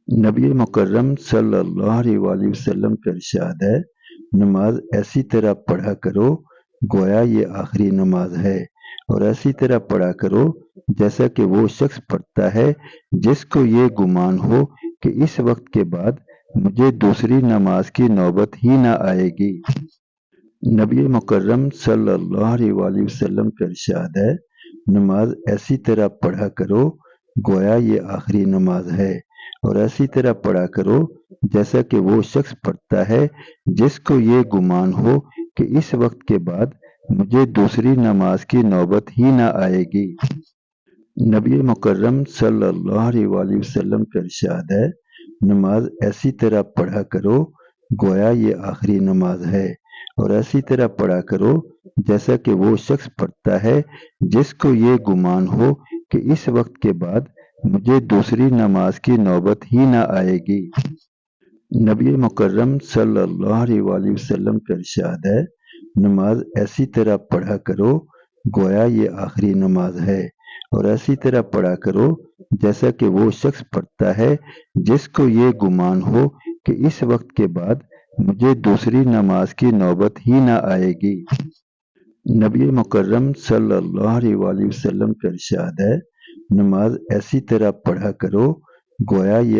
نبی مکرم صلی اللہ علیہ وسلم کا ارشاد ہے، نماز ایسی طرح پڑھا کرو گویا یہ آخری نماز ہے، اور ایسی طرح پڑھا کرو جیسا کہ وہ شخص پڑھتا ہے جس کو یہ گمان ہو کہ اس وقت کے بعد مجھے دوسری نماز کی نوبت ہی نہ آئے گی۔ نبی مکرم صلی اللہ علیہ وسلم کا ارشاد ہے، نماز ایسی طرح پڑھا کرو گویا یہ آخری نماز ہے، اور ایسی طرح پڑھا کرو جیسا کہ وہ شخص پڑھتا ہے جس کو یہ گمان ہو کہ اس وقت کے بعد مجھے دوسری نماز کی نوبت ہی نہ آئے گی۔ نبی مکرم صلی اللہ علیہ وسلم کا ارشاد ہے، نماز ایسی طرح پڑھا کرو گویا یہ آخری نماز ہے، اور ایسی طرح پڑھا کرو جیسا کہ وہ شخص پڑھتا ہے جس کو یہ گمان ہو کہ اس وقت کے بعد مجھے دوسری نماز کی نوبت ہی نہ آئے گی۔ نبی مکرم صلی اللہ علیہ وسلم کا ارشاد ہے، نماز ایسی طرح پڑھا کرو گویا یہ آخری نماز ہے، اور ایسی طرح پڑھا کرو جیسا کہ وہ شخص پڑھتا ہے جس کو یہ گمان ہو کہ اس وقت کے بعد مجھے دوسری نماز کی نوبت ہی نہ آئے گی۔ نبی مکرم صلی اللہ علیہ وسلم کا ارشاد ہے، نماز ایسی طرح پڑھا کرو گویا یہ